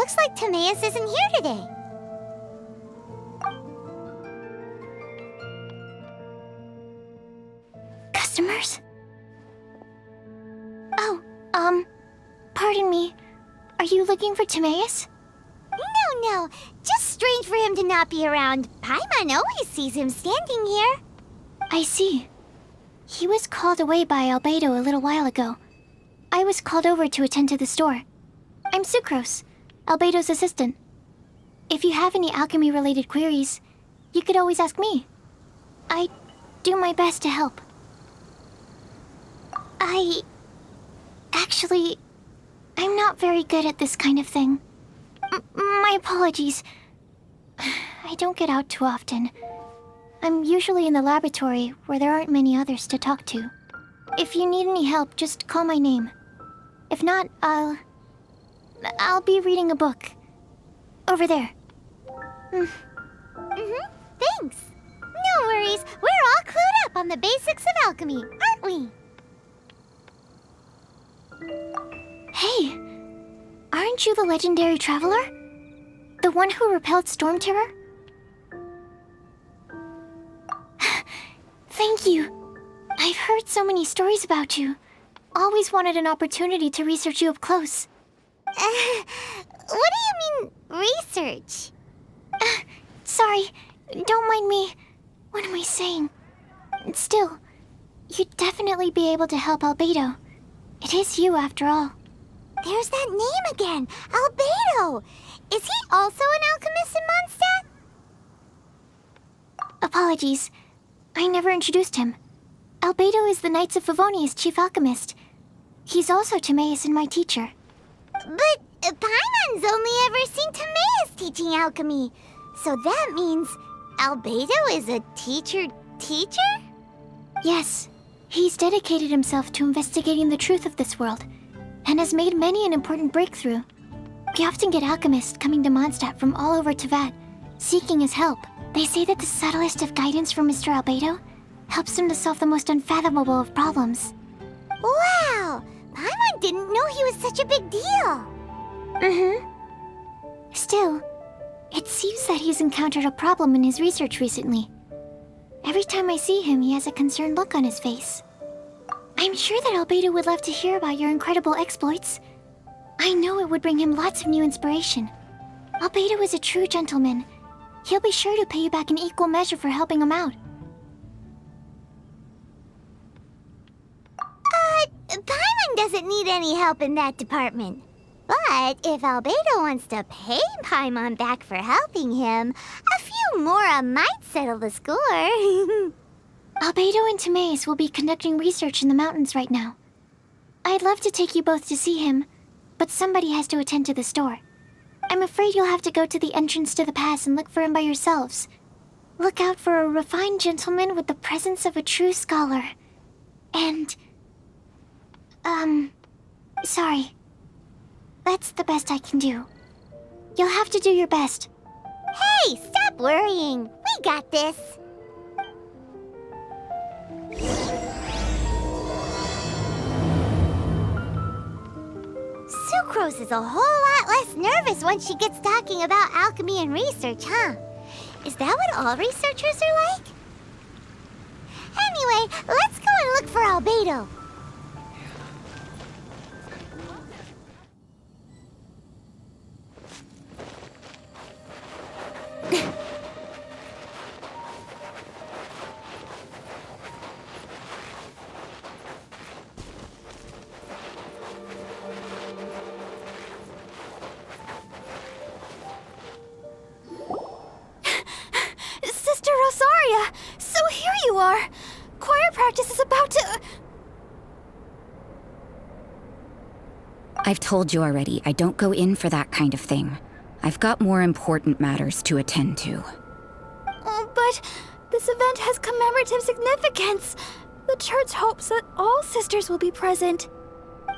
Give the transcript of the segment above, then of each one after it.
Looks like Timaeus isn't here today. Customers? Oh, pardon me. Are you looking for Timaeus? No. Just strange for him to not be around. Paimon always sees him standing here. I see. He was called away by Albedo a little while ago. I was called over to attend to the store. I'm Sucrose, Albedo's assistant. If you have any alchemy-related queries, you could always ask me. I do my best to help. Actually, I'm not very good at this kind of thing. My apologies. I don't get out too often. I'm usually in the laboratory where there aren't many others to talk to. If you need any help, just call my name. If not, I'll be reading a book. Over there. Thanks. No worries. We're all clued up on the basics of alchemy, aren't we? Hey! Aren't you the legendary traveler? The one who repelled Storm Terror? Thank you. I've heard so many stories about you. Always wanted an opportunity to research you up close. What do you mean, research? Sorry, don't mind me. What am I saying? Still, you'd definitely be able to help Albedo. It is you, after all. There's that name again, Albedo. Is he also an alchemist in Mondstadt? Apologies. I never introduced him. Albedo is the Knights of Favonia's chief alchemist. He's also Timaeus and my teacher. But Paimon's only ever seen Timaeus teaching alchemy. So that means Albedo is a teacher? Yes. He's dedicated himself to investigating the truth of this world, and has made many an important breakthrough. We often get alchemists coming to Mondstadt from all over Teyvat, seeking his help. They say that the subtlest of guidance from Mr. Albedo helps him to solve the most unfathomable of problems. Wow! Paimon didn't know he was such a big deal. Still, it seems that he's encountered a problem in his research recently. Every time I see him, he has a concerned look on his face. I'm sure that Albedo would love to hear about your incredible exploits. I know it would bring him lots of new inspiration. Albedo is a true gentleman. He'll be sure to pay you back in equal measure for helping him out. Paimon doesn't need any help in that department. But if Albedo wants to pay Paimon back for helping him, a few more might settle the score. Albedo and Timaeus will be conducting research in the mountains right now. I'd love to take you both to see him, but somebody has to attend to the store. I'm afraid you'll have to go to the entrance to the pass and look for him by yourselves. Look out for a refined gentleman with the presence of a true scholar. And... sorry. That's the best I can do. You'll have to do your best. Hey, stop worrying. We got this. Sucrose is a whole lot less nervous when she gets talking about alchemy and research, huh? Is that what all researchers are like? Anyway, let's go and look for Albedo. Sister Rosaria! So here you are! Choir practice is about to... I've told you already, I don't go in for that kind of thing. I've got more important matters to attend to. Oh, but this event has commemorative significance. The church hopes that all sisters will be present.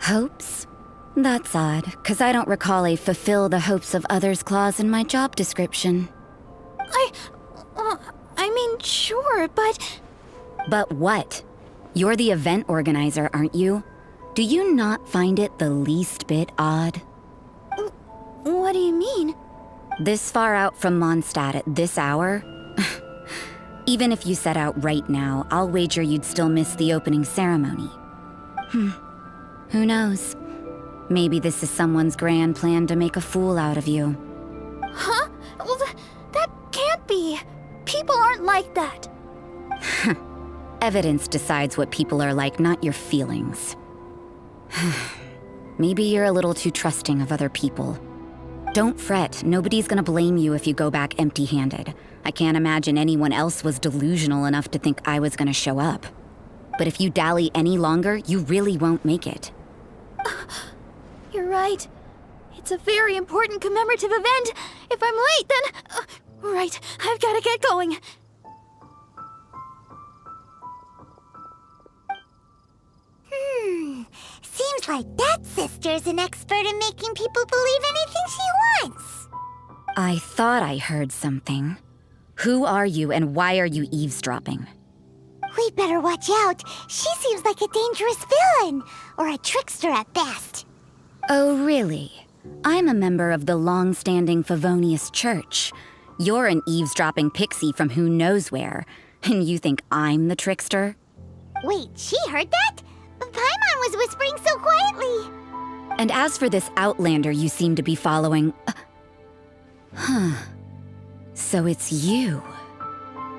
Hopes? That's odd, because I don't recall a fulfill the hopes of others clause in my job description. I mean, sure, but... But what? You're the event organizer, aren't you? Do you not find it the least bit odd? Well... What do you mean? This far out from Mondstadt at this hour? Even if you set out right now, I'll wager you'd still miss the opening ceremony. Who knows? Maybe this is someone's grand plan to make a fool out of you. Huh? Well, that can't be. People aren't like that. Evidence decides what people are like, not your feelings. Maybe you're a little too trusting of other people. Don't fret, nobody's gonna blame you if you go back empty-handed. I can't imagine anyone else was delusional enough to think I was gonna show up. But if you dally any longer, you really won't make it. You're right. It's a very important commemorative event. If I'm late, then... right, I've gotta get going. Seems like that sister's an expert in making people believe anything she wants. I thought I heard something. Who are you and why are you eavesdropping? We'd better watch out. She seems like a dangerous villain, or a trickster at best. Oh, really? I'm a member of the long-standing Favonius Church. You're an eavesdropping pixie from who knows where, and you think I'm the trickster? Wait, she heard that? Paimon was whispering so quietly. And as for this outlander you seem to be following... So it's you.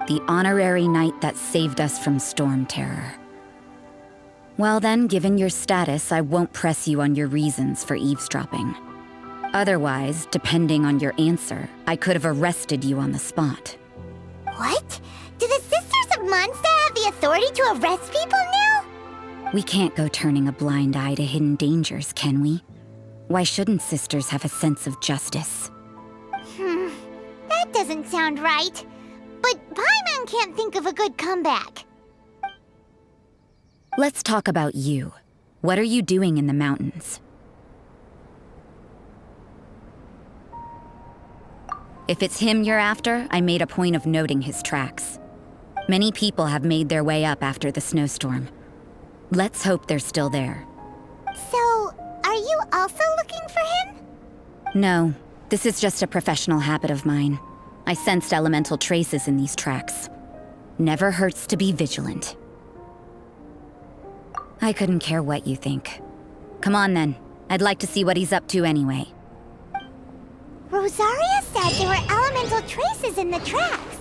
The honorary knight that saved us from storm terror. Well then, given your status, I won't press you on your reasons for eavesdropping. Otherwise, depending on your answer, I could have arrested you on the spot. What? Do the Sisters of Mondstadt have the authority to arrest people now? We can't go turning a blind eye to hidden dangers, can we? Why shouldn't sisters have a sense of justice? That doesn't sound right. But Paimon can't think of a good comeback. Let's talk about you. What are you doing in the mountains? If it's him you're after, I made a point of noting his tracks. Many people have made their way up after the snowstorm. Let's hope they're still there. So, are you also looking for him? No, this is just a professional habit of mine. I sensed elemental traces in these tracks. Never hurts to be vigilant. I couldn't care what you think. Come on then. I'd like to see what he's up to anyway. Rosaria said there were elemental traces in the tracks.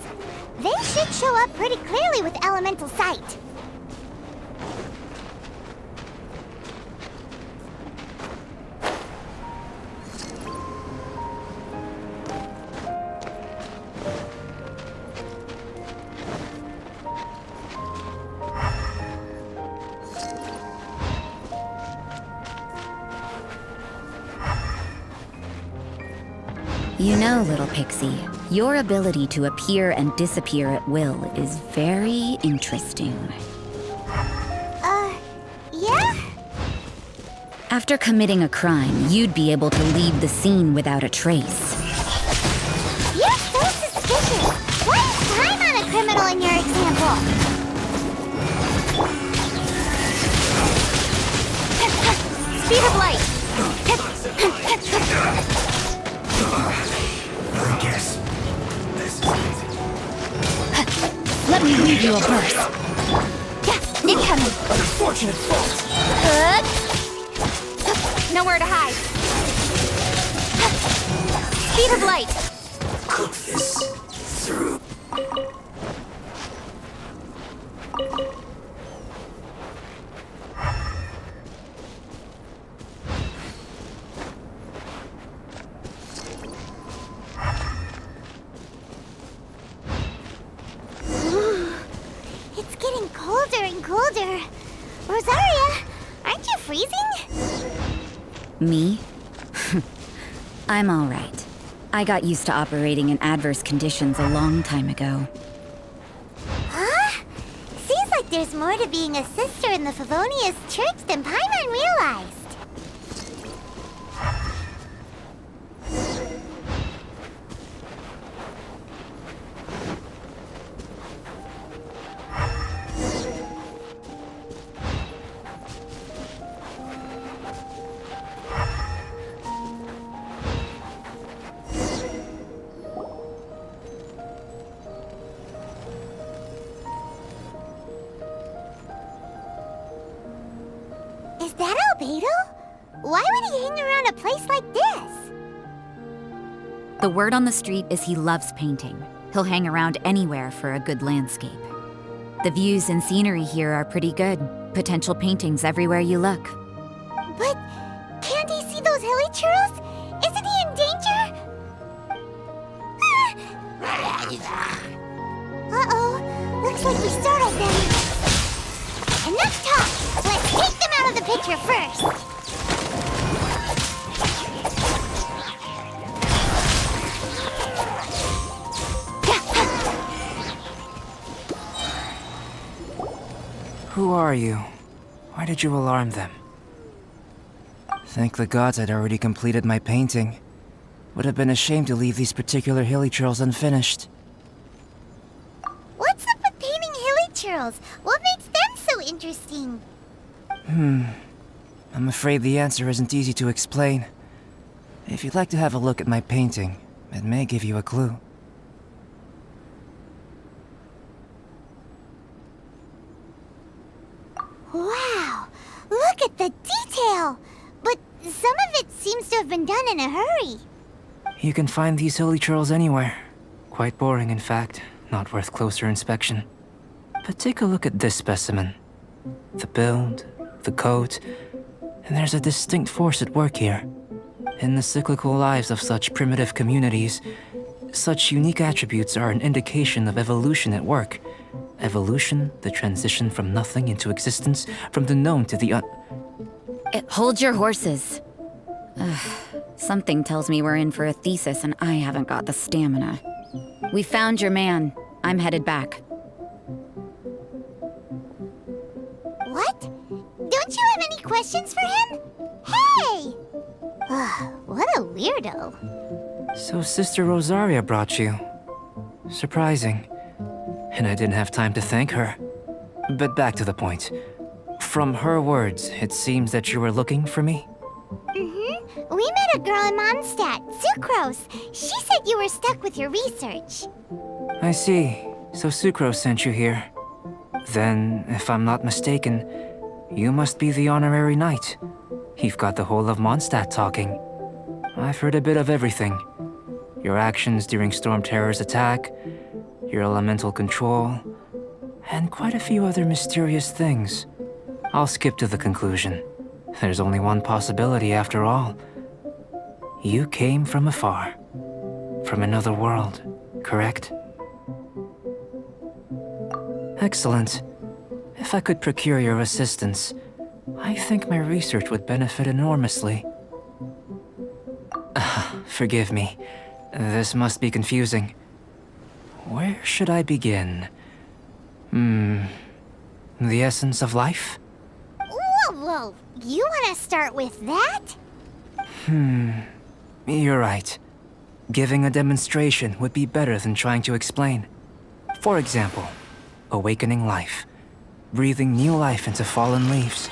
They should show up pretty clearly with elemental sight. You know, little pixie, your ability to appear and disappear at will is very interesting. Yeah? After committing a crime, you'd be able to leave the scene without a trace. You're so suspicious. Why is Paimon a criminal in your example? Speed of light. I guess this is it. Let me leave you a burst. Yeah, incoming. Unfortunate fault. Nowhere to hide. Speed of light. Cook this through. It's getting colder and colder. Rosaria, aren't you freezing? Me? I'm all right. I got used to operating in adverse conditions a long time ago. Huh? Seems like there's more to being a sister in the Favonius Church than Paimon realized. Albedo? Why would he hang around a place like this? The word on the street is he loves painting. He'll hang around anywhere for a good landscape. The views and scenery here are pretty good. Potential paintings everywhere you look. But can't he see those hilly churls? Isn't he in danger? Uh-oh. Looks like we startled them. Enough talk. Let's take them out of the picture first. Who are you? Why did you alarm them? Thank the gods I'd already completed my painting. Would have been a shame to leave these particular hilly churls unfinished. What's up with painting hilly churls? What makes them so interesting? I'm afraid the answer isn't easy to explain. If you'd like to have a look at my painting, it may give you a clue. Wow, look at the detail! But some of it seems to have been done in a hurry. You can find these hilly churls anywhere. Quite boring, in fact. Not worth closer inspection. But take a look at this specimen. The build, the coat, and there's a distinct force at work here. In the cyclical lives of such primitive communities, such unique attributes are an indication of evolution at work. Evolution, the transition from nothing into existence, from the known to the Hold your horses. Something tells me we're in for a thesis and I haven't got the stamina. We found your man. I'm headed back. What? Don't you have any questions for him? Hey! What a weirdo. So Sister Rosaria brought you. Surprising. And I didn't have time to thank her. But back to the point. From her words, it seems that you were looking for me? We met a girl in Mondstadt, Sucrose. She said you were stuck with your research. I see. So Sucrose sent you here. Then, if I'm not mistaken, you must be the honorary knight. You've got the whole of Mondstadt talking. I've heard a bit of everything. Your actions during Storm Terror's attack, your elemental control, and quite a few other mysterious things. I'll skip to the conclusion. There's only one possibility after all. You came from afar. From another world, correct? Excellent. If I could procure your assistance, I think my research would benefit enormously. Forgive me. This must be confusing. Where should I begin? The essence of life? Whoa. You want to start with that? You're right. Giving a demonstration would be better than trying to explain. For example, awakening life. Breathing new life into fallen leaves.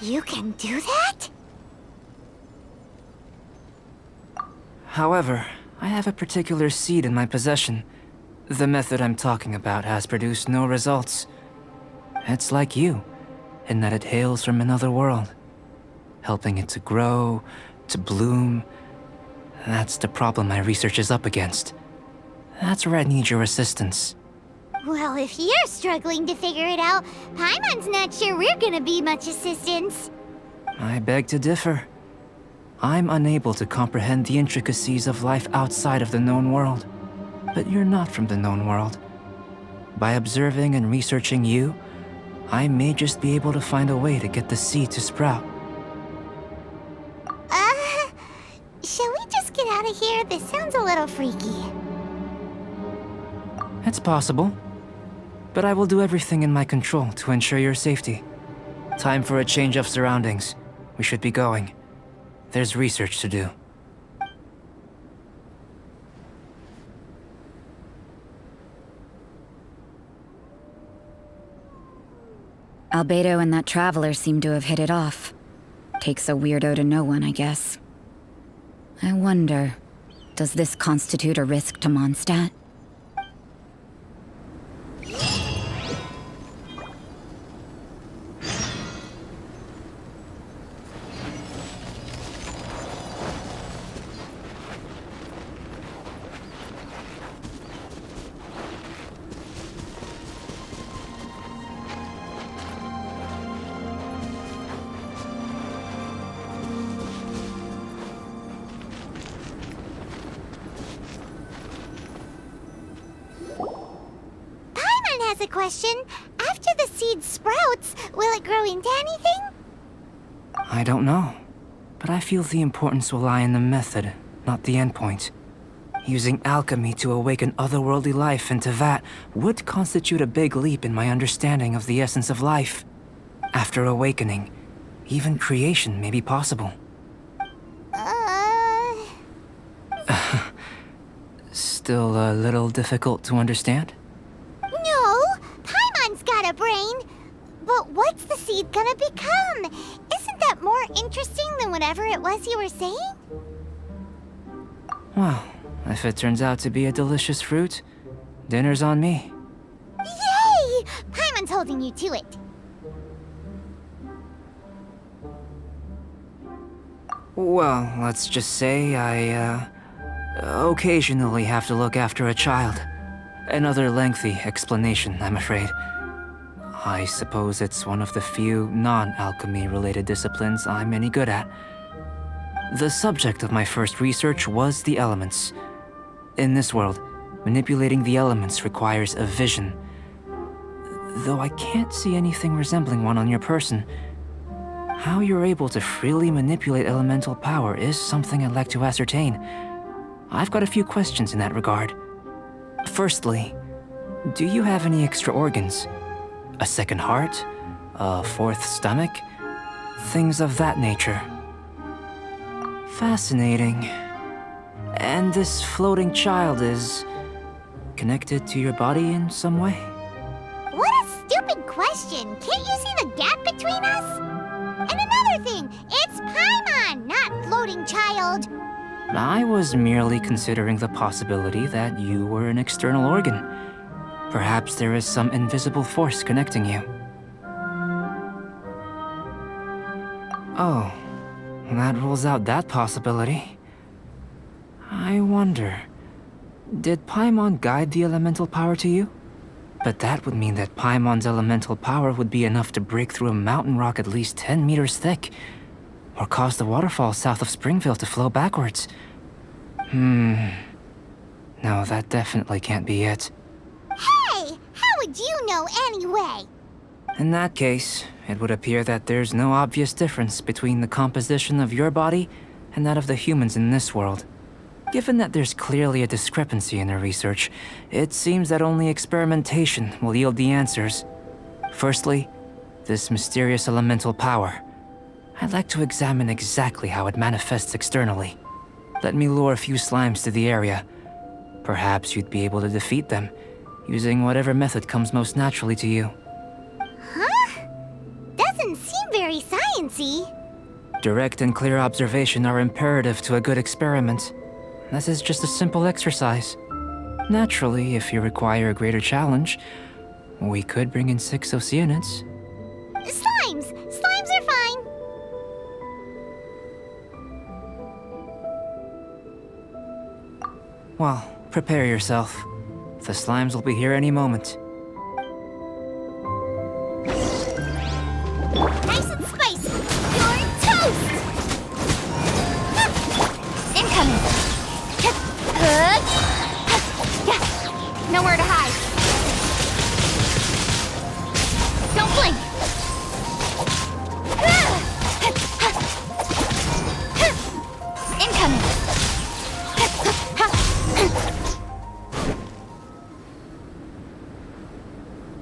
You can do that? However, I have a particular seed in my possession. The method I'm talking about has produced no results. It's like you, in that it hails from another world. Helping it to grow, to bloom. That's the problem my research is up against. That's where I need your assistance. Well, if you're struggling to figure it out, Paimon's not sure we're gonna be much assistance. I beg to differ. I'm unable to comprehend the intricacies of life outside of the known world. But you're not from the known world. By observing and researching you, I may just be able to find a way to get the seed to sprout. Shall we just get out of here? This sounds a little freaky. It's possible. But I will do everything in my control to ensure your safety. Time for a change of surroundings. We should be going. There's research to do. Albedo and that traveler seem to have hit it off. Takes a weirdo to know one, I guess. I wonder, does this constitute a risk to Mondstadt? has a question. After the seed sprouts, will it grow into anything? I don't know, but I feel the importance will lie in the method, not the endpoint. Using alchemy to awaken otherworldly life into that would constitute a big leap in my understanding of the essence of life. After awakening, even creation may be possible. Still a little difficult to understand? No, Paimon's got a brain. But what's the seed gonna become? Isn't that more interesting than whatever it was you were saying? Well, if it turns out to be a delicious fruit, dinner's on me. Yay! Paimon's holding you to it. Well, let's just say I, occasionally have to look after a child. Another lengthy explanation, I'm afraid. I suppose it's one of the few non-alchemy-related disciplines I'm any good at. The subject of my first research was the elements. In this world, manipulating the elements requires a vision. Though I can't see anything resembling one on your person, how you're able to freely manipulate elemental power is something I'd like to ascertain. I've got a few questions in that regard. Firstly, do you have any extra organs? A second heart? A fourth stomach? Things of that nature. Fascinating. And this floating child is connected to your body in some way? What a stupid question! Can't you see the gap between us? And another thing, it's Paimon, not floating child. I was merely considering the possibility that you were an external organ. Perhaps there is some invisible force connecting you. Oh, that rules out that possibility. I wonder, did Paimon guide the elemental power to you? But that would mean that Paimon's elemental power would be enough to break through a mountain rock at least 10 meters thick, or cause the waterfall south of Springville to flow backwards. No, that definitely can't be it. Hey, how would you know anyway? In that case, it would appear that there's no obvious difference between the composition of your body and that of the humans in this world. Given that there's clearly a discrepancy in their research, it seems that only experimentation will yield the answers. Firstly, this mysterious elemental power. I'd like to examine exactly how it manifests externally. Let me lure a few slimes to the area. Perhaps you'd be able to defeat them, using whatever method comes most naturally to you. Huh? Doesn't seem very sciencey. Direct and clear observation are imperative to a good experiment. This is just a simple exercise. Naturally, if you require a greater challenge, we could bring in 6 Oceanids. Slimes! Slimes are fine. Well, prepare yourself. The slimes will be here any moment. Nice and spicy. You're toast! Incoming! Nowhere to hide. Don't blink. Incoming.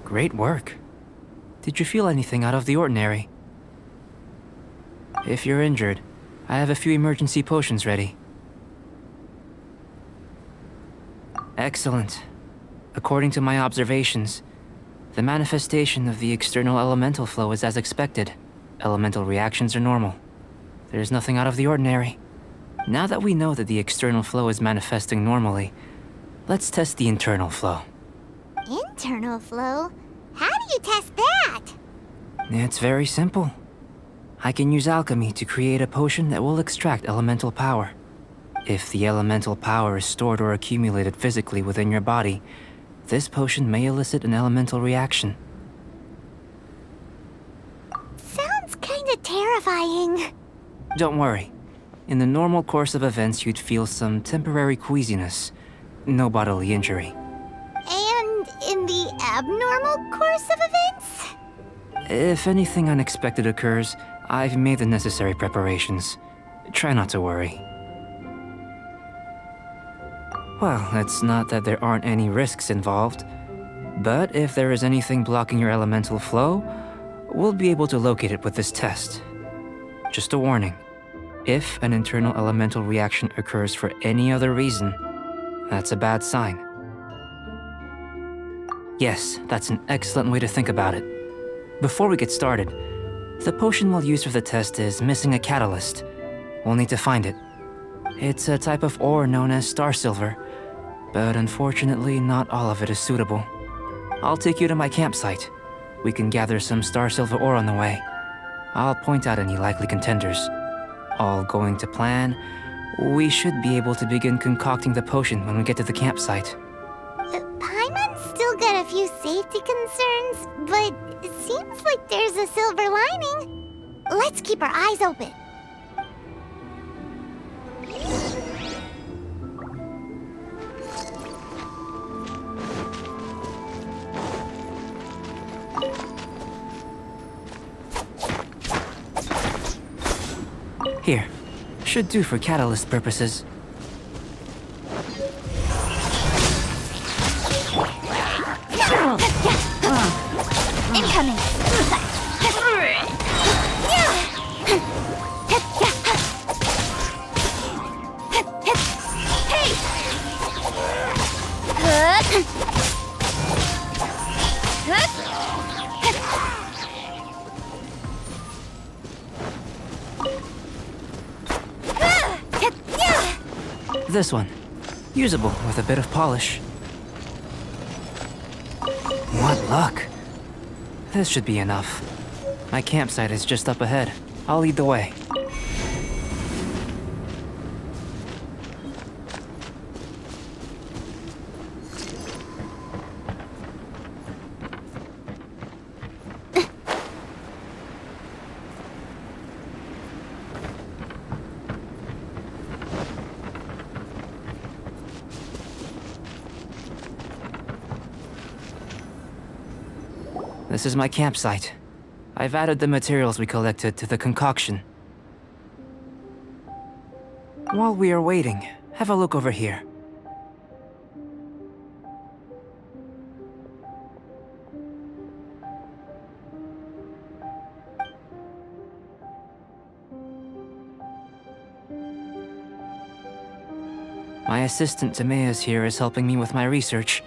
Great work. Did you feel anything out of the ordinary? If you're injured, I have a few emergency potions ready. Excellent. According to my observations, the manifestation of the external elemental flow is as expected. Elemental reactions are normal. There's nothing out of the ordinary. Now that we know that the external flow is manifesting normally, let's test the internal flow. Internal flow? How do you test that? It's very simple. I can use alchemy to create a potion that will extract elemental power. If the elemental power is stored or accumulated physically within your body, this potion may elicit an elemental reaction. Sounds kinda terrifying. Don't worry. In the normal course of events, you'd feel some temporary queasiness. No bodily injury. And in the abnormal course of events? If anything unexpected occurs, I've made the necessary preparations. Try not to worry. Well, it's not that there aren't any risks involved, but if there is anything blocking your elemental flow, we'll be able to locate it with this test. Just a warning. If an internal elemental reaction occurs for any other reason, that's a bad sign. Yes, that's an excellent way to think about it. Before we get started, the potion we'll use for the test is missing a catalyst. We'll need to find it. It's a type of ore known as star silver, but unfortunately not all of it is suitable. I'll take you to my campsite. We can gather some star silver ore on the way. I'll point out any likely contenders. All going to plan, we should be able to begin concocting the potion when we get to the campsite. Paimon's still got a few safety concerns, but it seems like there's a silver lining. Let's keep our eyes open. Here, should do for catalyst purposes. Incoming! This one. Usable with a bit of polish. What luck. This should be enough. My campsite is just up ahead. I'll lead the way. This is my campsite. I've added the materials we collected to the concoction. While we are waiting, have a look over here. My assistant Timaeus here is helping me with my research.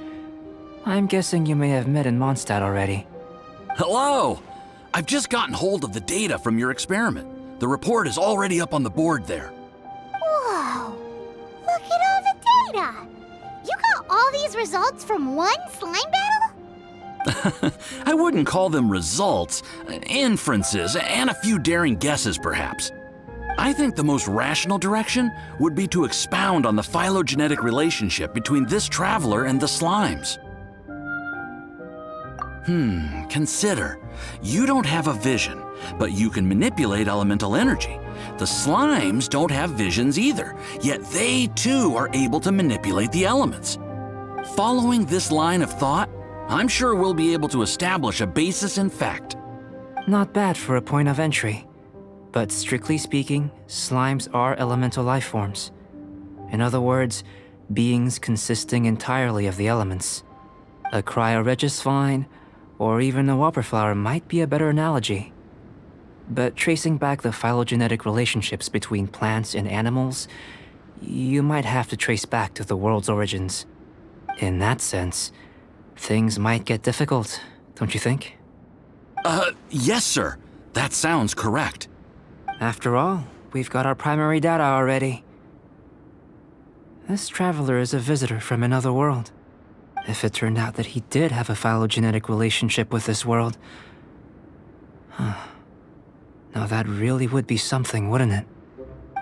I'm guessing you may have met in Mondstadt already. Hello! I've just gotten hold of the data from your experiment. The report is already up on the board there. Whoa! Look at all the data! You got all these results from one slime battle? I wouldn't call them results, inferences, and a few daring guesses perhaps. I think the most rational direction would be to expound on the phylogenetic relationship between this traveler and the slimes. Consider. You don't have a vision, but you can manipulate elemental energy. The slimes don't have visions either, yet they too are able to manipulate the elements. Following this line of thought, I'm sure we'll be able to establish a basis in fact. Not bad for a point of entry. But strictly speaking, slimes are elemental life forms. In other words, beings consisting entirely of the elements. A cryoregis vine, or even a whopperflower might be a better analogy. But tracing back the phylogenetic relationships between plants and animals, you might have to trace back to the world's origins. In that sense, things might get difficult, don't you think? Yes, sir. That sounds correct. After all, we've got our primary data already. This traveler is a visitor from another world. If it turned out that he did have a phylogenetic relationship with this world... Now that really would be something, wouldn't it?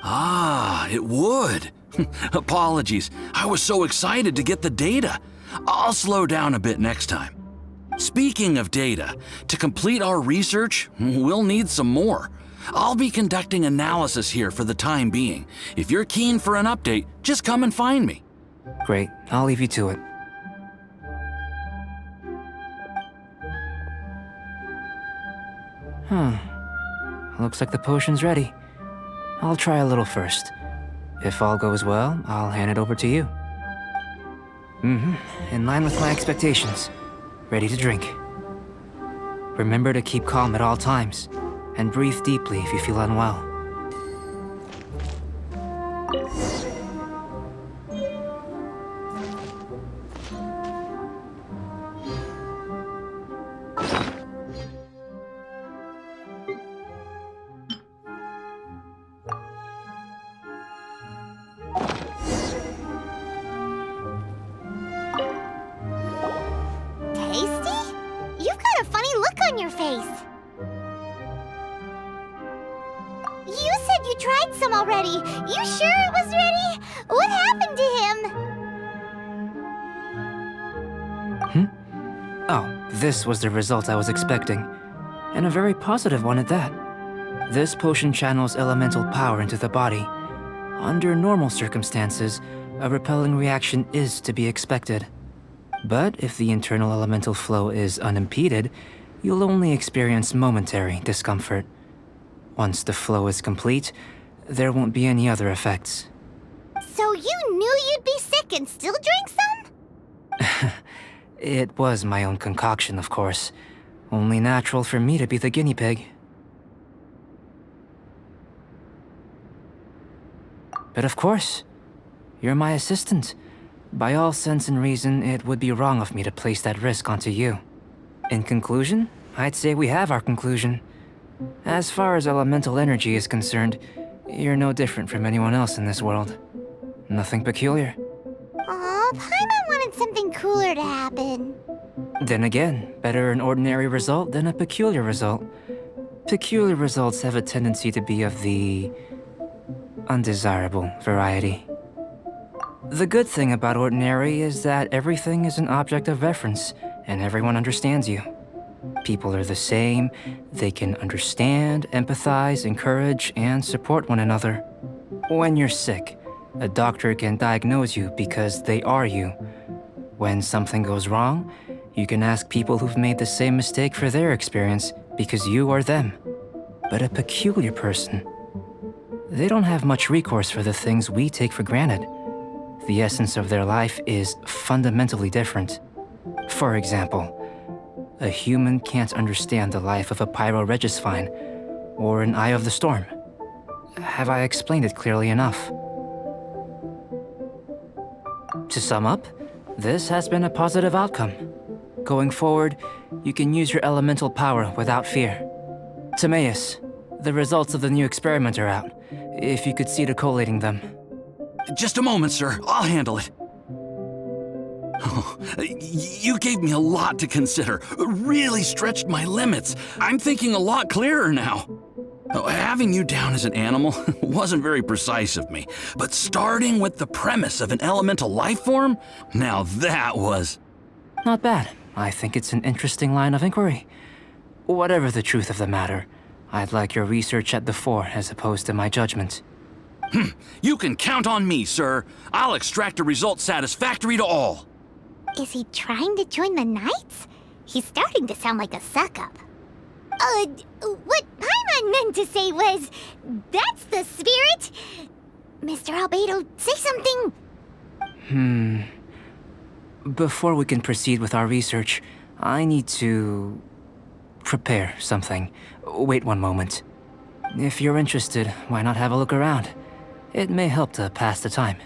Ah, it would. Apologies. I was so excited to get the data. I'll slow down a bit next time. Speaking of data, to complete our research, we'll need some more. I'll be conducting analysis here for the time being. If you're keen for an update, just come and find me. Great, I'll leave you to it. Looks like the potion's ready. I'll try a little first. If all goes well, I'll hand it over to you. In line with my expectations. Ready to drink. Remember to keep calm at all times, and breathe deeply if you feel unwell. Tasty? You've got a funny look on your face. You said you tried some already. You sure it was ready? What happened to him? Oh, this was the result I was expecting. And a very positive one at that. This potion channels elemental power into the body. Under normal circumstances, a repelling reaction is to be expected. But if the internal elemental flow is unimpeded, you'll only experience momentary discomfort. Once the flow is complete, there won't be any other effects. So you knew you'd be sick and still drank some? It was my own concoction, of course. Only natural for me to be the guinea pig. But of course, you're my assistant. By all sense and reason, it would be wrong of me to place that risk onto you. In conclusion, I'd say we have our conclusion. As far as elemental energy is concerned, you're no different from anyone else in this world. Nothing peculiar. Aw, Paimon wanted something cooler to happen. Then again, better an ordinary result than a peculiar result. Peculiar results have a tendency to be of the undesirable variety. The good thing about ordinary is that everything is an object of reference, and everyone understands you. People are the same, they can understand, empathize, encourage, and support one another. When you're sick, a doctor can diagnose you because they are you. When something goes wrong, you can ask people who've made the same mistake for their experience because you are them. But a peculiar person, they don't have much recourse for the things we take for granted. The essence of their life is fundamentally different. For example, a human can't understand the life of a pyroregisvine or an eye of the storm. Have I explained it clearly enough? To sum up, this has been a positive outcome. Going forward, you can use your elemental power without fear. Timaeus, the results of the new experiment are out. If you could see to collating them. Just a moment, sir. I'll handle it. Oh, you gave me a lot to consider. Really stretched my limits. I'm thinking a lot clearer now. Having you down as an animal wasn't very precise of me, but starting with the premise of an elemental life form, now that was... Not bad. I think it's an interesting line of inquiry. Whatever the truth of the matter, I'd like your research at the fore as opposed to my judgment. You can count on me, sir. I'll extract a result satisfactory to all. Is he trying to join the Knights? He's starting to sound like a suck-up. What Paimon meant to say was, that's the spirit. Mr. Albedo, say something. Before we can proceed with our research, I need to prepare something. Wait one moment. If you're interested, why not have a look around? It may help to pass the time.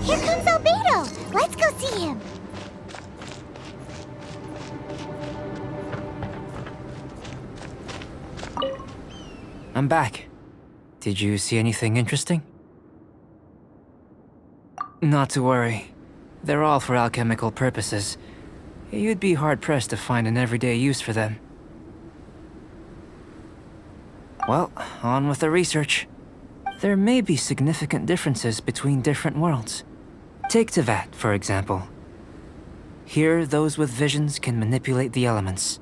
Here comes Albedo. Let's go see him. I'm back. Did you see anything interesting? Not to worry. They're all for alchemical purposes. You'd be hard-pressed to find an everyday use for them. Well, on with the research. There may be significant differences between different worlds. Take Tevat, for example. Here, those with visions can manipulate the elements.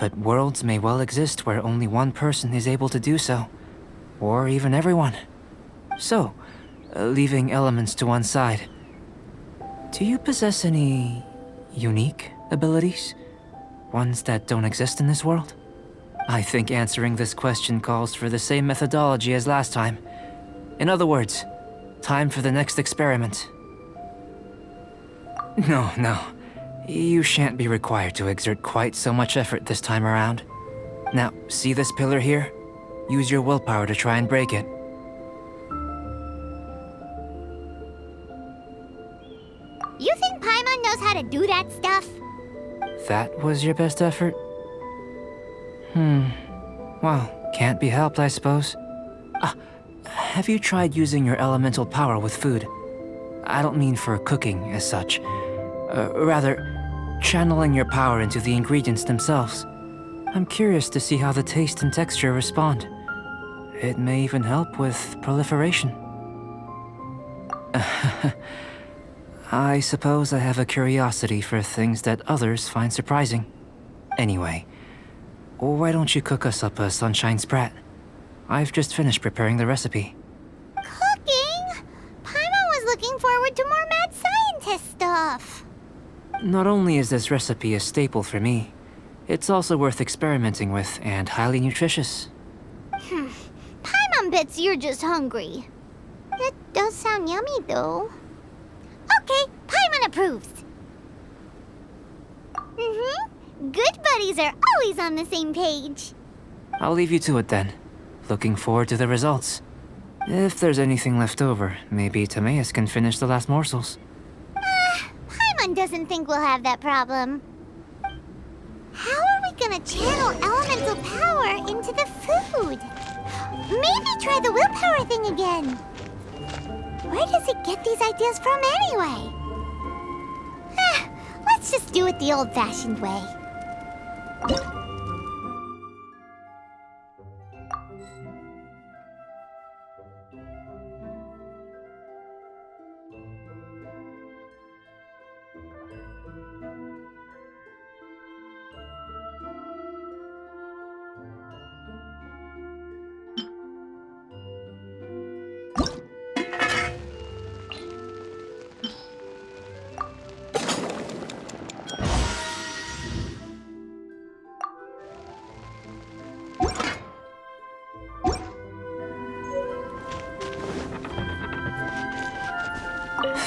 But worlds may well exist where only one person is able to do so. Or even everyone. So, leaving elements to one side, do you possess any unique abilities? Ones that don't exist in this world? I think answering this question calls for the same methodology as last time. In other words, time for the next experiment. No. You shan't be required to exert quite so much effort this time around. Now, see this pillar here? Use your willpower to try and break it. You think Paimon knows how to do that stuff? That was your best effort? Well, can't be helped, I suppose. Have you tried using your elemental power with food? I don't mean for cooking as such. Rather, channeling your power into the ingredients themselves. I'm curious to see how the taste and texture respond. It may even help with proliferation. I suppose I have a curiosity for things that others find surprising. Anyway, why don't you cook us up a sunshine sprat? I've just finished preparing the recipe. Cooking? Paimon was looking forward to more mad scientist stuff. Not only is this recipe a staple for me, it's also worth experimenting with and highly nutritious. Paimon bets you're just hungry. It does sound yummy, though. Okay, Paimon approves. Good buddies are always on the same page. I'll leave you to it then. Looking forward to the results. If there's anything left over, maybe Timaeus can finish the last morsels. Paimon doesn't think we'll have that problem. How are we gonna channel elemental power into the food? Maybe try the willpower thing again. Where does it get these ideas from anyway? Let's just do it the old-fashioned way.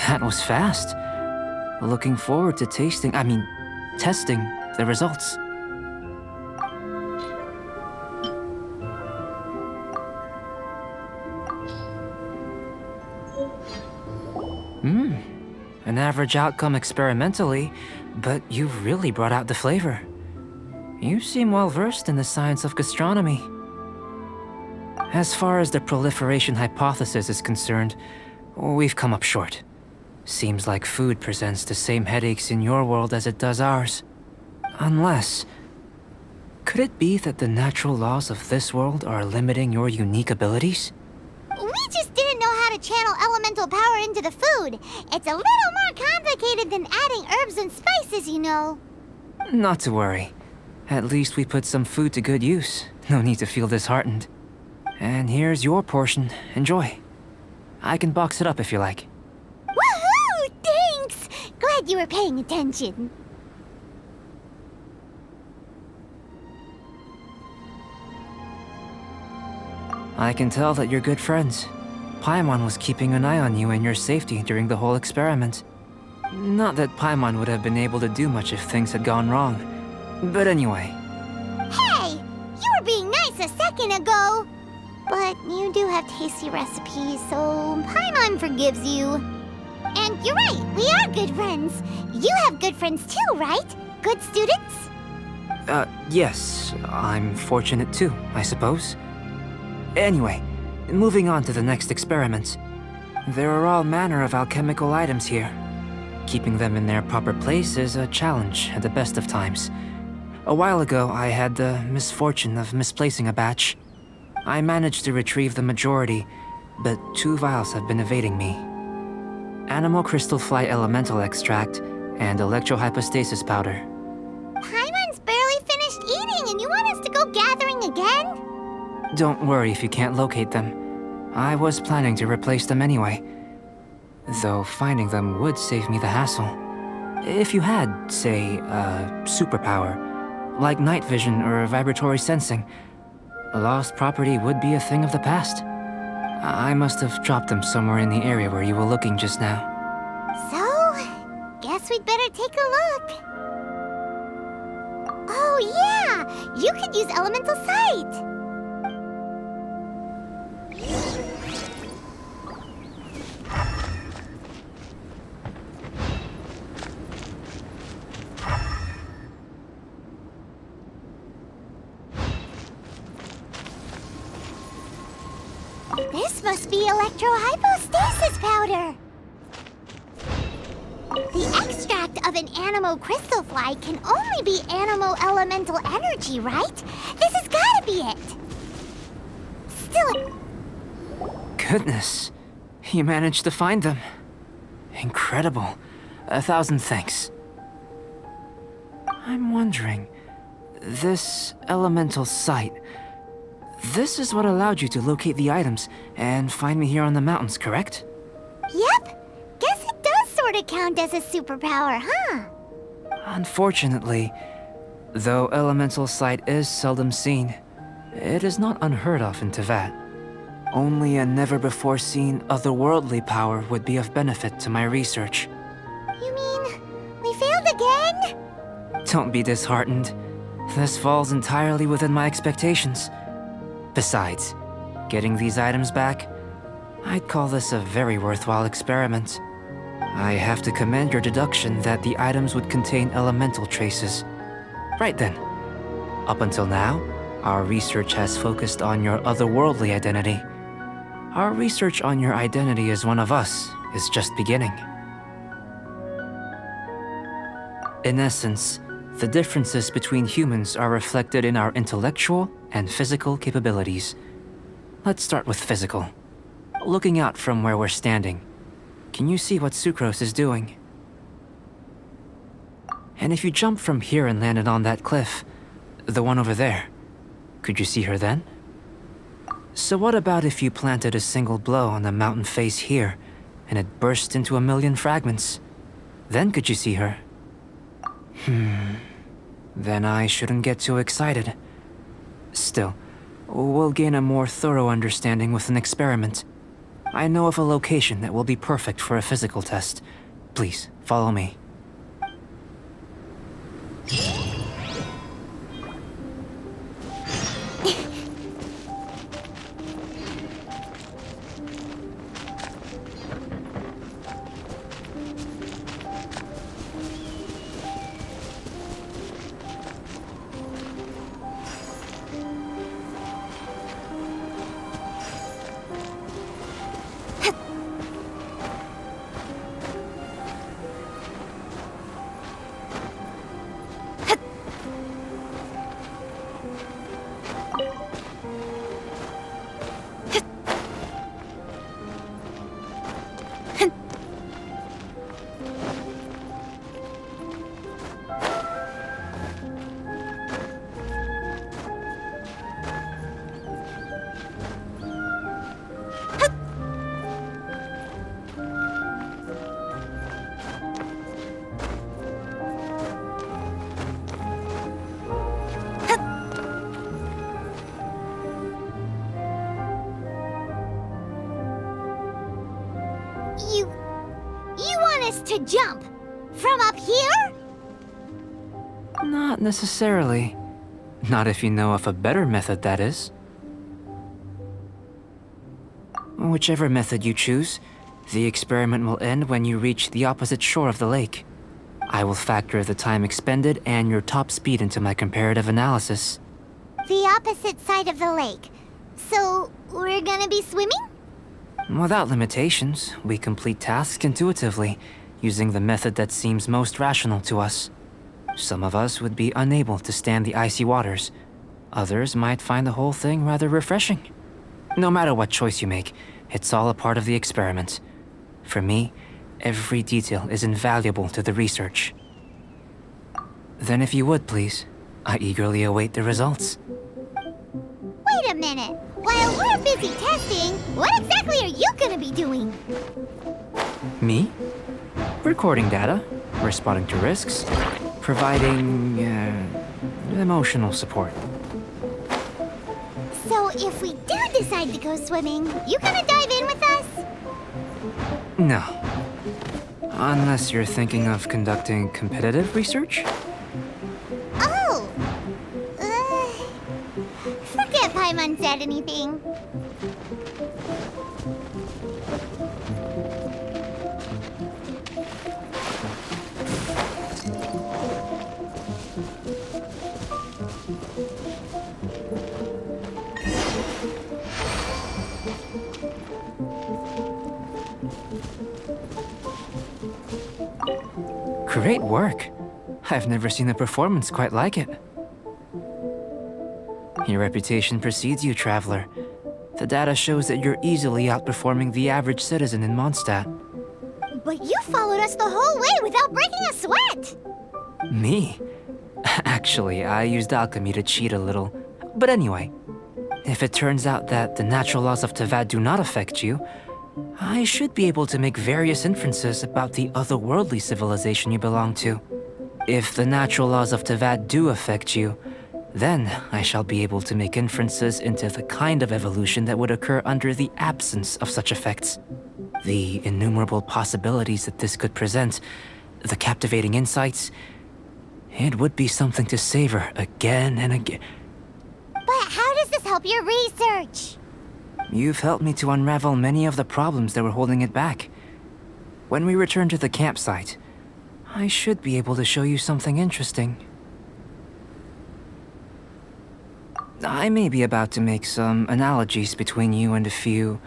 That was fast. Looking forward to testing the results. An average outcome experimentally, but you've really brought out the flavor. You seem well versed in the science of gastronomy. As far as the proliferation hypothesis is concerned, we've come up short. Seems like food presents the same headaches in your world as it does ours. Unless... could it be that the natural laws of this world are limiting your unique abilities? We just didn't know how to channel elemental power into the food. It's a little more complicated than adding herbs and spices, you know. Not to worry. At least we put some food to good use. No need to feel disheartened. And here's your portion. Enjoy. I can box it up if you like. Woohoo! Thanks! Glad you were paying attention. I can tell that you're good friends. Paimon was keeping an eye on you and your safety during the whole experiment. Not that Paimon would have been able to do much if things had gone wrong. But anyway. Hey! You were being nice a second ago! But you do have tasty recipes, so Paimon forgives you. And you're right, we are good friends. You have good friends too, right? Good students? Yes. I'm fortunate too, I suppose. Anyway, moving on to the next experiment. There are all manner of alchemical items here. Keeping them in their proper place is a challenge at the best of times. A while ago, I had the misfortune of misplacing a batch. I managed to retrieve the majority, but 2 vials have been evading me. Animal crystal fly elemental extract and electrohypostasis powder. Paimon's barely finished eating and you want us to go gathering again? Don't worry if you can't locate them. I was planning to replace them anyway. Though finding them would save me the hassle. If you had, say, a superpower, like night vision or vibratory sensing, lost property would be a thing of the past. I must have dropped them somewhere in the area where you were looking just now. So, guess we'd better take a look. Oh yeah! You could use elemental sight! This must be electrohypostasis powder! The extract of an animo crystal fly can only be animo elemental energy, right? This has gotta be it! Still... Goodness, you managed to find them. Incredible. 1,000 thanks. I'm wondering, this elemental sight, this is what allowed you to locate the items and find me here on the mountains, correct? Yep! Guess it does sort of count as a superpower, huh? Unfortunately, though elemental sight is seldom seen, it is not unheard of in Teyvat. Only a never-before-seen otherworldly power would be of benefit to my research. You mean, we failed again? Don't be disheartened. This falls entirely within my expectations. Besides, getting these items back, I'd call this a very worthwhile experiment. I have to commend your deduction that the items would contain elemental traces. Right then. Up until now, our research has focused on your otherworldly identity. Our research on your identity as one of us is just beginning. In essence, the differences between humans are reflected in our intellectual and physical capabilities. Let's start with physical. Looking out from where we're standing, can you see what Sucrose is doing? And if you jump from here and landed on that cliff, the one over there, could you see her then? So what about if you planted a single blow on the mountain face here, and it burst into 1,000,000 fragments? Then could you see her? Then I shouldn't get too excited. Still, we'll gain a more thorough understanding with an experiment. I know of a location that will be perfect for a physical test. Please, follow me. You want us to jump? From up here? Not necessarily. Not if you know of a better method, that is. Whichever method you choose, the experiment will end when you reach the opposite shore of the lake. I will factor the time expended and your top speed into my comparative analysis. The opposite side of the lake. So, we're gonna be swimming? Without limitations, we complete tasks intuitively, using the method that seems most rational to us. Some of us would be unable to stand the icy waters. Others might find the whole thing rather refreshing. No matter what choice you make, it's all a part of the experiment. For me, every detail is invaluable to the research. Then if you would, please, I eagerly await the results. Wait a minute. While we're busy testing, what exactly are you gonna be doing? Me? Recording data, responding to risks, providing, emotional support. So if we do decide to go swimming, you gonna dive in with us? No. Unless you're thinking of conducting competitive research? Oh! Forget Paimon said anything. Great work. I've never seen a performance quite like it. Your reputation precedes you, Traveler. The data shows that you're easily outperforming the average citizen in Mondstadt. But you followed us the whole way without breaking a sweat! Me? Actually, I used alchemy to cheat a little. But anyway, if it turns out that the natural laws of Tavad do not affect you, I should be able to make various inferences about the otherworldly civilization you belong to. If the natural laws of Tavad do affect you, then I shall be able to make inferences into the kind of evolution that would occur under the absence of such effects. The innumerable possibilities that this could present, the captivating insights, it would be something to savor again and again. But how does this help your research? You've helped me to unravel many of the problems that were holding it back. When we return to the campsite, I should be able to show you something interesting. I may be about to make some analogies between you and a few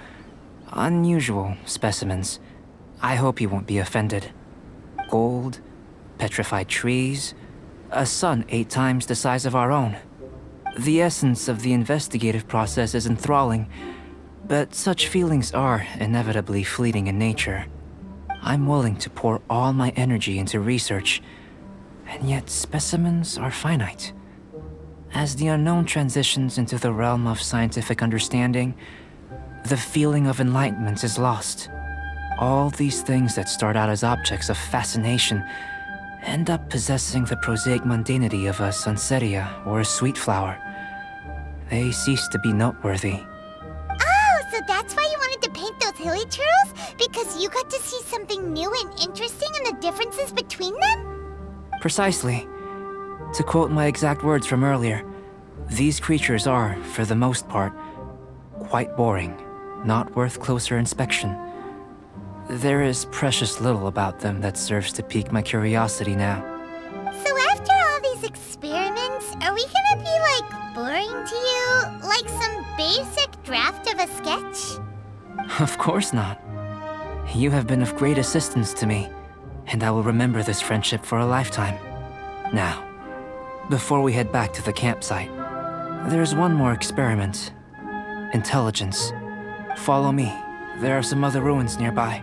unusual specimens. I hope you won't be offended. Gold, petrified trees, a sun 8 times the size of our own. The essence of the investigative process is enthralling, but such feelings are inevitably fleeting in nature. I'm willing to pour all my energy into research, and yet specimens are finite. As the unknown transitions into the realm of scientific understanding, the feeling of enlightenment is lost. All these things that start out as objects of fascination end up possessing the prosaic mundanity of a sunsettia or a sweet flower. They cease to be noteworthy. Oh, so that's why you wanted to paint those hilly churls? Because you got to see something new and interesting in the differences between them? Precisely. To quote my exact words from earlier, these creatures are, for the most part, quite boring, not worth closer inspection. There is precious little about them that serves to pique my curiosity now. So after all these experiments, are we gonna be, like, boring to you? Like some basic draft of a sketch? Of course not. You have been of great assistance to me, and I will remember this friendship for a lifetime. Now, before we head back to the campsite, there's one more experiment. Intelligence. Follow me. There are some other ruins nearby.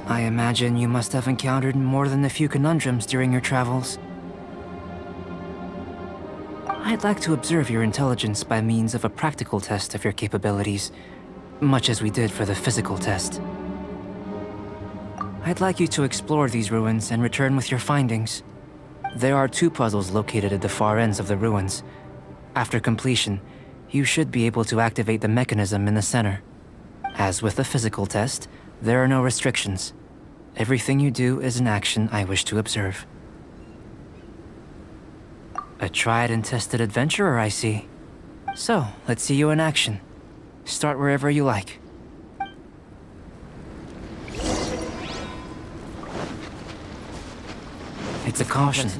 I imagine you must have encountered more than a few conundrums during your travels. I'd like to observe your intelligence by means of a practical test of your capabilities, much as we did for the physical test. I'd like you to explore these ruins and return with your findings. There are 2 puzzles located at the far ends of the ruins. After completion, you should be able to activate the mechanism in the center. As with the physical test, there are no restrictions. Everything you do is an action I wish to observe. A tried and tested adventurer, I see. So, let's see you in action. Start wherever you like. to caution.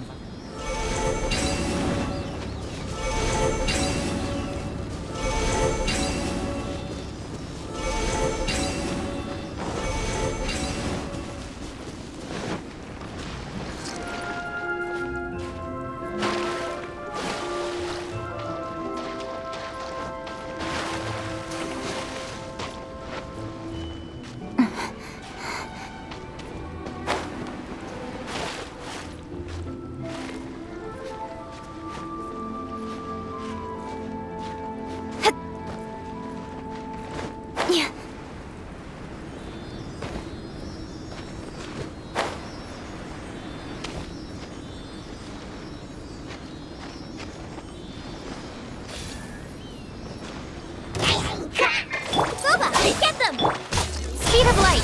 Get them! Speed of light!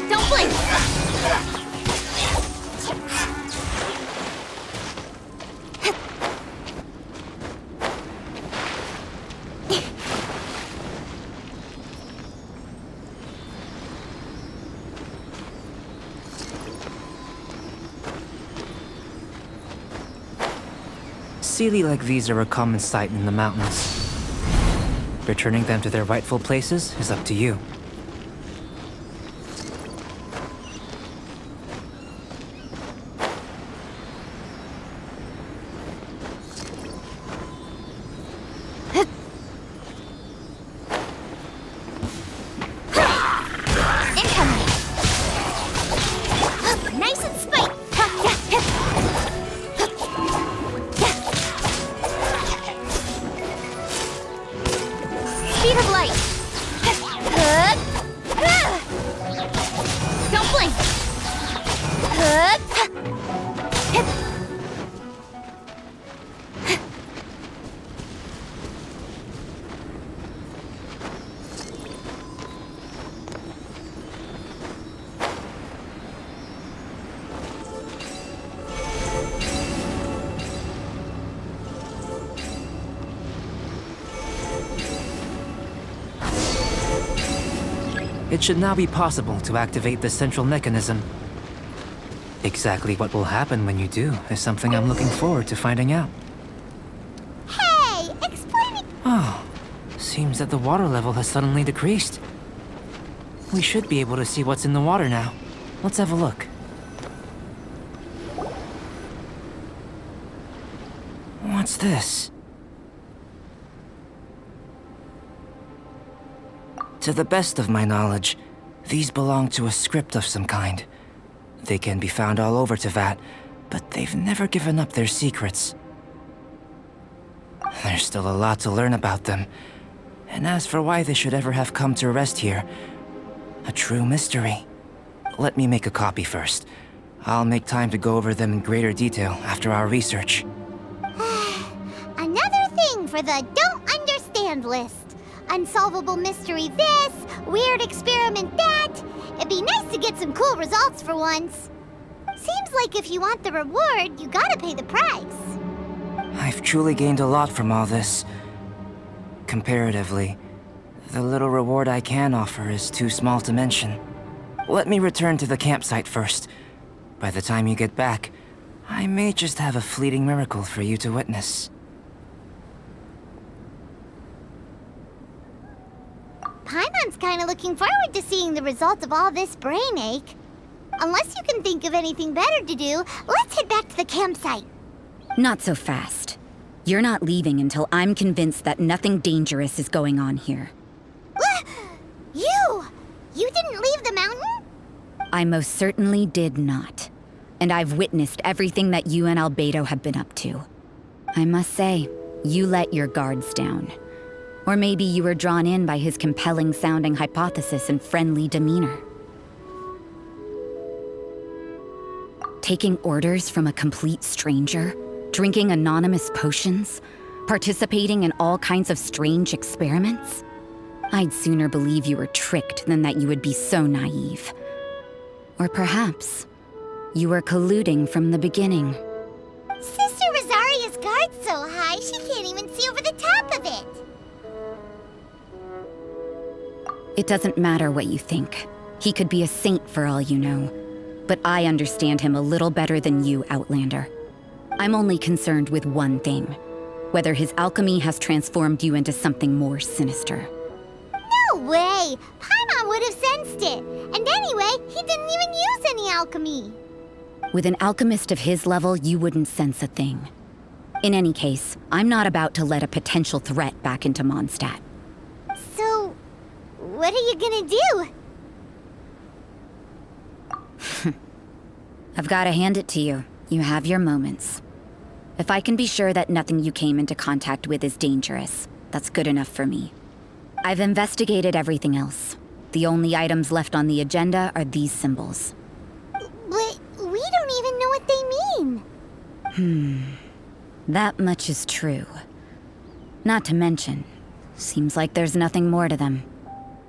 Don't blink! Sealy like these are a common sight in the mountains. Returning them to their rightful places is up to you. Incoming! Nice and spike! Speed of light! Don't blink! It should now be possible to activate the central mechanism. Exactly what will happen when you do is something I'm looking forward to finding out. Hey! Explain it! Oh, seems that the water level has suddenly decreased. We should be able to see what's in the water now. Let's have a look. What's this? To the best of my knowledge, these belong to a script of some kind. They can be found all over Teyvat, but they've never given up their secrets. There's still a lot to learn about them. And as for why they should ever have come to rest here, a true mystery. Let me make a copy first. I'll make time to go over them in greater detail after our research. Another thing for the don't understand list. Unsolvable mystery this, weird experiment that. It'd be nice to get some cool results for once. Seems like if you want the reward, you gotta pay the price. I've truly gained a lot from all this. Comparatively, the little reward I can offer is too small to mention. Let me return to the campsite first. By the time you get back, I may just have a fleeting miracle for you to witness. Paimon's kinda looking forward to seeing the result of all this brain ache. Unless you can think of anything better to do, let's head back to the campsite. Not so fast. You're not leaving until I'm convinced that nothing dangerous is going on here. You didn't leave the mountain? I most certainly did not. And I've witnessed everything that you and Albedo have been up to. I must say, you let your guards down. Or maybe you were drawn in by his compelling-sounding hypothesis and friendly demeanor. Taking orders from a complete stranger, drinking anonymous potions, participating in all kinds of strange experiments? I'd sooner believe you were tricked than that you would be so naive. Or perhaps, you were colluding from the beginning. Sister Rosaria's guard's so high, she can't even see over the top of it. It doesn't matter what you think. He could be a saint for all you know. But I understand him a little better than you, Outlander. I'm only concerned with one thing. Whether his alchemy has transformed you into something more sinister. No way! Paimon would have sensed it. And anyway, he didn't even use any alchemy. With an alchemist of his level, you wouldn't sense a thing. In any case, I'm not about to let a potential threat back into Mondstadt. So, what are you gonna do? I've gotta hand it to you. You have your moments. If I can be sure that nothing you came into contact with is dangerous, that's good enough for me. I've investigated everything else. The only items left on the agenda are these symbols. But we don't even know what they mean. That much is true. Not to mention, seems like there's nothing more to them.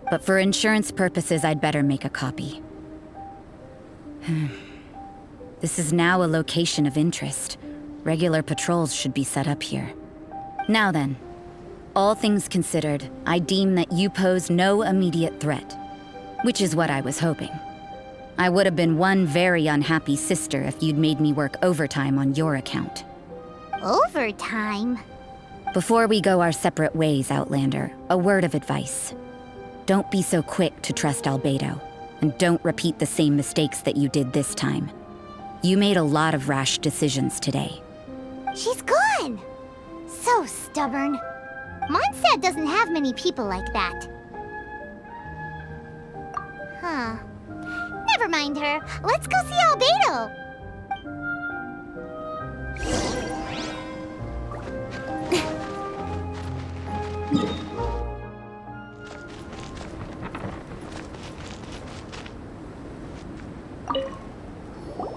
But for insurance purposes, I'd better make a copy. This is now a location of interest. Regular patrols should be set up here. Now then, all things considered, I deem that you pose no immediate threat. Which is what I was hoping. I would have been one very unhappy sister if you'd made me work overtime on your account. Overtime? Before we go our separate ways, Outlander, a word of advice. Don't be so quick to trust Albedo, and don't repeat the same mistakes that you did this time. You made a lot of rash decisions today. She's gone! So stubborn. Mondstadt doesn't have many people like that. Huh. Never mind her. Let's go see Albedo.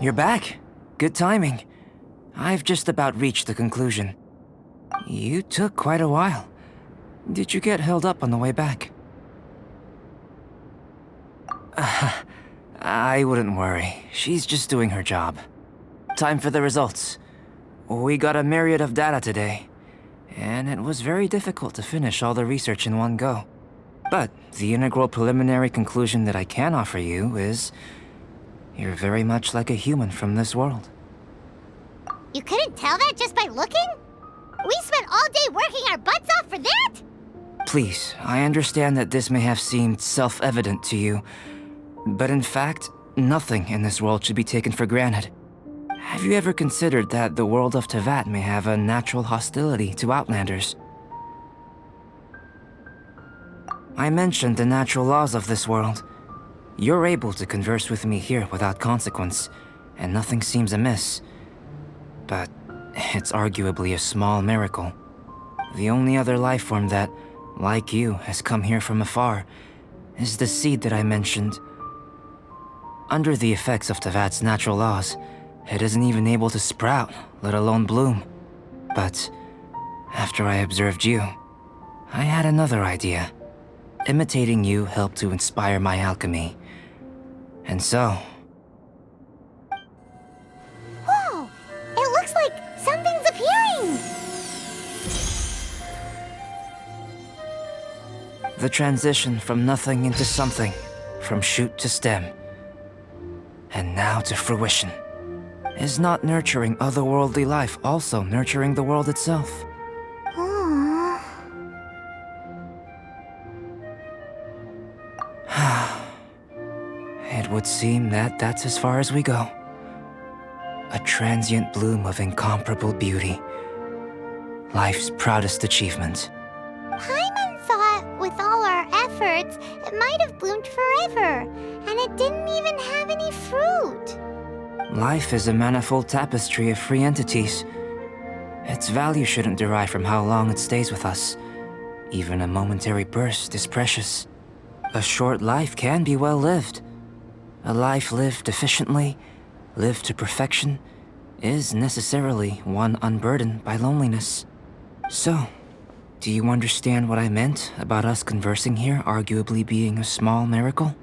You're back. Good timing. I've just about reached the conclusion. You took quite a while. Did you get held up on the way back? I wouldn't worry. She's just doing her job. Time for the results. We got a myriad of data today, and it was very difficult to finish all the research in one go. But the integral preliminary conclusion that I can offer you is you're very much like a human from this world. You couldn't tell that just by looking? We spent all day working our butts off for that? Please, I understand that this may have seemed self-evident to you, but in fact, nothing in this world should be taken for granted. Have you ever considered that the world of Teyvat may have a natural hostility to Outlanders? I mentioned the natural laws of this world. You're able to converse with me here without consequence, and nothing seems amiss. But it's arguably a small miracle. The only other life form that, like you, has come here from afar is the seed that I mentioned. Under the effects of Teyvat's natural laws, it isn't even able to sprout, let alone bloom. But after I observed you, I had another idea. Imitating you helped to inspire my alchemy. And so... Whoa! It looks like something's appearing! The transition from nothing into something, from shoot to stem, and now to fruition. Is not nurturing otherworldly life also nurturing the world itself? Aww. It would seem that that's as far as we go. A transient bloom of incomparable beauty. Life's proudest achievement. Paimon thought with all our efforts, it might have bloomed forever, and it didn't even have any fruit. Life is a manifold tapestry of free entities. Its value shouldn't derive from how long it stays with us. Even a momentary burst is precious. A short life can be well lived. A life lived efficiently, lived to perfection, is necessarily one unburdened by loneliness. So, do you understand what I meant about us conversing here arguably being a small miracle?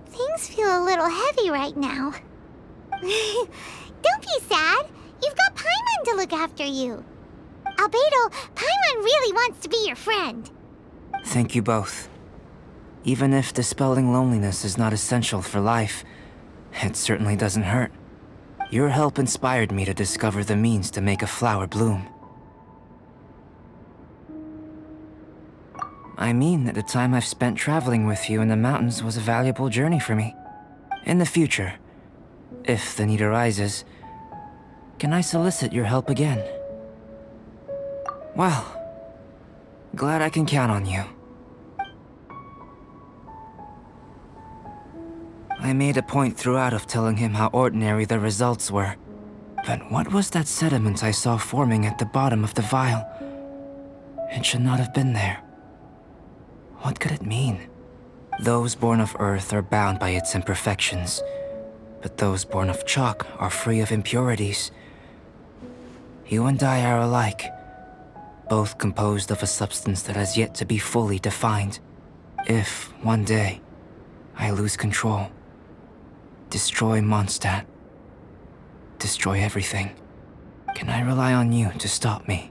Things feel a little heavy right now. Don't be sad. You've got Paimon to look after you. Albedo, Paimon really wants to be your friend. Thank you both. Even if dispelling loneliness is not essential for life, it certainly doesn't hurt. Your help inspired me to discover the means to make a flower bloom. I mean that the time I've spent traveling with you in the mountains was a valuable journey for me. In the future, if the need arises, can I solicit your help again? Well, glad I can count on you. I made a point throughout of telling him how ordinary the results were. But what was that sediment I saw forming at the bottom of the vial? It should not have been there. What could it mean? Those born of Earth are bound by its imperfections, but those born of chalk are free of impurities. You and I are alike, both composed of a substance that has yet to be fully defined. If, one day, I lose control, destroy Mondstadt, destroy everything, can I rely on you to stop me?